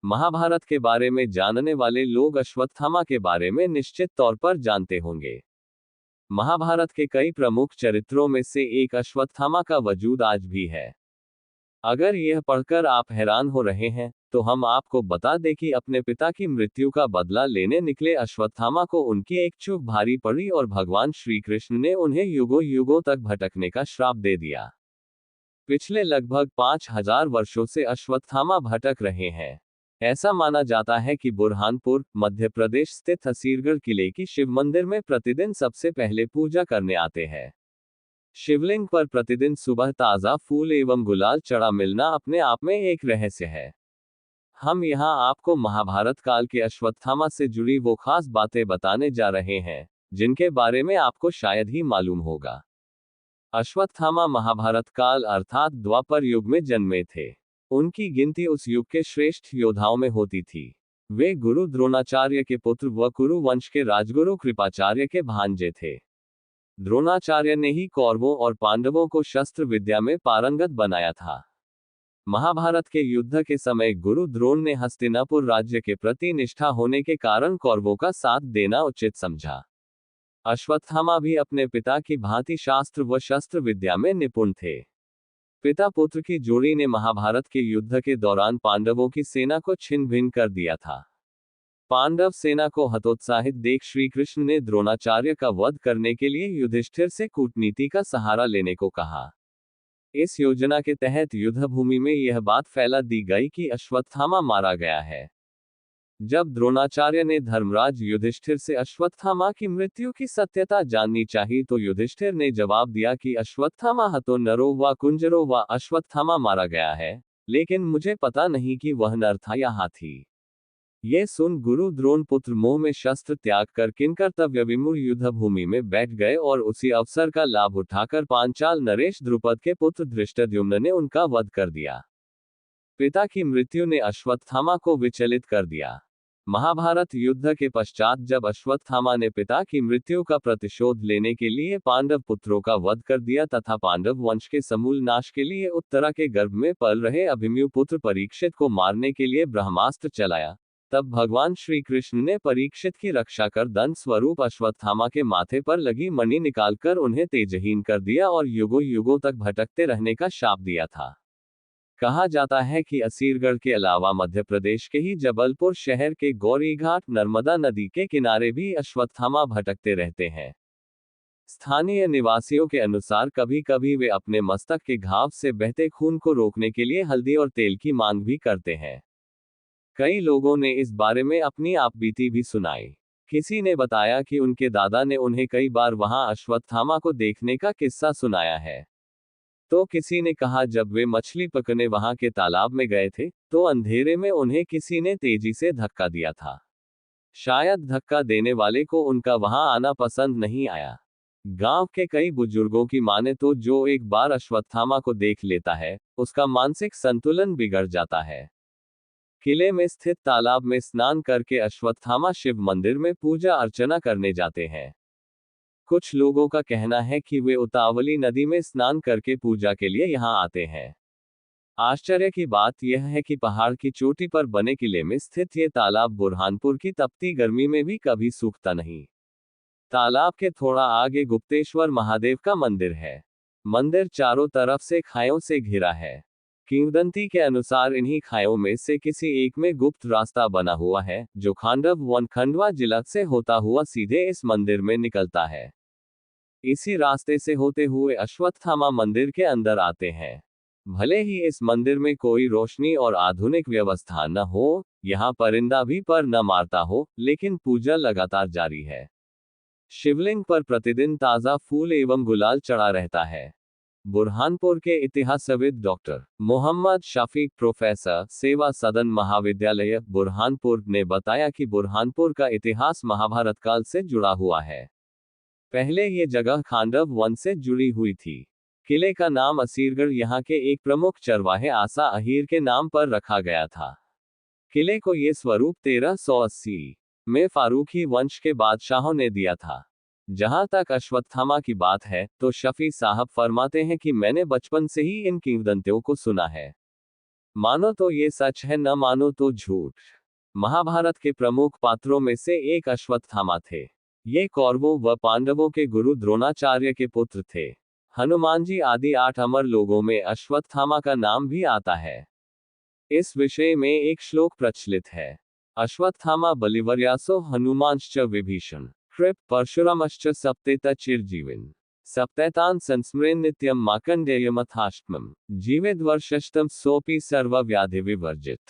महाभारत के बारे में जानने वाले लोग अश्वत्थामा के बारे में निश्चित तौर पर जानते होंगे। महाभारत के कई प्रमुख चरित्रों में से एक अश्वत्थामा का वजूद आज भी है। अगर यह पढ़कर आप हैरान हो रहे हैं, तो हम आपको बता दें कि अपने पिता की मृत्यु का बदला लेने निकले अश्वत्थामा को उनकी एक चूक भारी पड़ी और भगवान श्री कृष्ण ने उन्हें युगों युगों तक भटकने का श्राप दे दिया। पिछले लगभग 5000 वर्षों से अश्वत्थामा भटक रहे हैं। ऐसा माना जाता है कि बुरहानपुर, मध्य प्रदेश स्थित असीरगढ़ किले की शिव मंदिर में प्रतिदिन सबसे पहले पूजा करने आते हैं। शिवलिंग पर प्रतिदिन सुबह ताज़ा फूल एवं गुलाल चढ़ा मिलना अपने आप में एक रहस्य है। हम यहाँ आपको महाभारत काल के अश्वत्थामा से जुड़ी वो खास बातें बताने जा रहे हैं, जिनके बारे में आपको शायद ही मालूम होगा। अश्वत्थामा महाभारत काल अर्थात द्वापर युग में जन्मे थे। उनकी गिनती उस युग के श्रेष्ठ योद्धाओं में होती थी। वे गुरु द्रोणाचार्य के पुत्र व कुरु वंश के राजगुरु कृपाचार्य के भांजे थे। द्रोणाचार्य ने ही कौरवों और पांडवों को शस्त्र विद्या में पारंगत बनाया था। महाभारत के युद्ध के समय गुरु द्रोण ने हस्तिनापुर राज्य के प्रति निष्ठा होने के कारण कौरवों का साथ देना उचित समझा। अश्वत्थामा भी अपने पिता की भांति शास्त्र व शस्त्र विद्या में निपुण थे। पिता पुत्र की जोड़ी ने महाभारत के युद्ध के दौरान पांडवों की सेना को छिन्न भिन्न कर दिया था। पांडव सेना को हतोत्साहित देख श्री कृष्ण ने द्रोणाचार्य का वध करने के लिए युधिष्ठिर से कूटनीति का सहारा लेने को कहा। इस योजना के तहत युद्ध भूमि में यह बात फैला दी गई कि अश्वत्थामा मारा गया है। जब द्रोणाचार्य ने धर्मराज युधिष्ठिर से अश्वत्थामा की मृत्यु की सत्यता जाननी चाहिए तो युधिष्ठिर ने जवाब दिया कि अश्वत्थामा हतो नरो व कुंजरो व अश्वत्थामा मारा गया है, लेकिन मुझे पता नहीं कि वह नर था या हाथी। ये सुन गुरु द्रोण पुत्र मोह में शस्त्र त्याग कर किंकर्तव्य विमूढ़ युद्ध भूमि में बैठ गए और उसी अवसर का लाभ उठाकर पांचाल नरेश द्रुपद के पुत्र धृष्टद्युम्न ने उनका वध कर दिया। पिता की मृत्यु ने अश्वत्थामा को विचलित कर दिया। महाभारत युद्ध के पश्चात जब अश्वत्थामा ने पिता की मृत्यु का प्रतिशोध लेने के लिए पांडव पुत्रों का वध कर दिया तथा पांडव वंश के समूल नाश के लिए उत्तरा के गर्भ में पल रहे अभिमन्यु पुत्र परीक्षित को मारने के लिए ब्रह्मास्त्र चलाया, तब भगवान श्री कृष्ण ने परीक्षित की रक्षा कर दंड स्वरूप अश्वत्थामा के माथे पर लगी मणि निकालकर उन्हें तेजहीन कर दिया और युगों युगों तक भटकते रहने का शाप दिया था। कहा जाता है कि असीरगढ़ के अलावा मध्य प्रदेश के ही जबलपुर शहर के गौरीघाट नर्मदा नदी के किनारे भी अश्वत्थामा भटकते रहते हैं। स्थानीय निवासियों के अनुसार कभी कभी वे अपने मस्तक के घाव से बहते खून को रोकने के लिए हल्दी और तेल की मांग भी करते हैं। कई लोगों ने इस बारे में अपनी आपबीती भी सुनाई। किसी ने बताया कि उनके दादा ने उन्हें कई बार वहां अश्वत्थामा को देखने का किस्सा सुनाया है। तो किसी ने कहा जब वे मछली पकड़ने वहां के तालाब में गए थे, तो अंधेरे में उन्हें किसी ने तेजी से धक्का दिया था। शायद धक्का देने वाले को उनका वहां आना पसंद नहीं आया। गांव के कई बुजुर्गों की माने तो जो एक बार अश्वत्थामा को देख लेता है, उसका मानसिक संतुलन बिगड़ जाता है। किले में स्थित तालाब में स्नान करके अश्वत्थामा शिव मंदिर में पूजा अर्चना करने जाते हैं। कुछ लोगों का कहना है कि वे उतावली नदी में स्नान करके पूजा के लिए यहां आते हैं। आश्चर्य की बात यह है कि पहाड़ की चोटी पर बने किले में स्थित ये तालाब बुरहानपुर की तपती गर्मी में भी कभी सूखता नहीं। तालाब के थोड़ा आगे गुप्तेश्वर महादेव का मंदिर है। मंदिर चारों तरफ से खाइयों से घिरा है। किंवदंती के अनुसार इन्हीं खाइयों में से किसी एक में गुप्त रास्ता बना हुआ है, जो खांडव वन खंडवा जिला से होता हुआ सीधे इस मंदिर में निकलता है। इसी रास्ते से होते हुए अश्वत्थामा मंदिर के अंदर आते हैं। भले ही इस मंदिर में कोई रोशनी और आधुनिक व्यवस्था न हो, यहाँ परिंदा भी पर न मारता हो, लेकिन पूजा लगातार जारी है। शिवलिंग पर प्रतिदिन ताज़ा फूल एवं गुलाल चढ़ा रहता है। बुरहानपुर के इतिहासविद डॉक्टर मोहम्मद शफीक प्रोफेसर सेवा सदन महाविद्यालय बुरहानपुर ने बताया कि बुरहानपुर का इतिहास महाभारत काल से जुड़ा हुआ है। पहले ये जगह खांडव वन से जुड़ी हुई थी। किले का नाम असीरगढ़ यहाँ के एक प्रमुख चरवाहे आसा अहीर के नाम पर रखा गया था। किले को ये स्वरूप 1380 में फारूकी वंश के बादशाहों ने दिया था। जहां तक अश्वत्थामा की बात है, तो शफी साहब फरमाते हैं कि मैंने बचपन से ही इन किंवदंतियों को सुना है। मानो तो ये सच है, न मानो तो झूठ। महाभारत के प्रमुख पात्रों में से एक अश्वत्थामा थे। ये कौरवों व पांडवों के गुरु द्रोणाचार्य के पुत्र थे। हनुमान जी आदि 8 अमर लोगों में अश्वत्थामा का नाम भी आता है। इस विषय में एक श्लोक प्रचलित है। अश्वत्थामा बलिवर्यासो हनुमांश्च विभीषण कृप परशुरामश्च सप्तेत चिरजीविन सप्तैतान् संस्मरेन् नित्यं मार्कण्डेयमथाष्टमम् जीवेद्वर्षशतं सोऽपि सर्वव्याधि विवर्जित।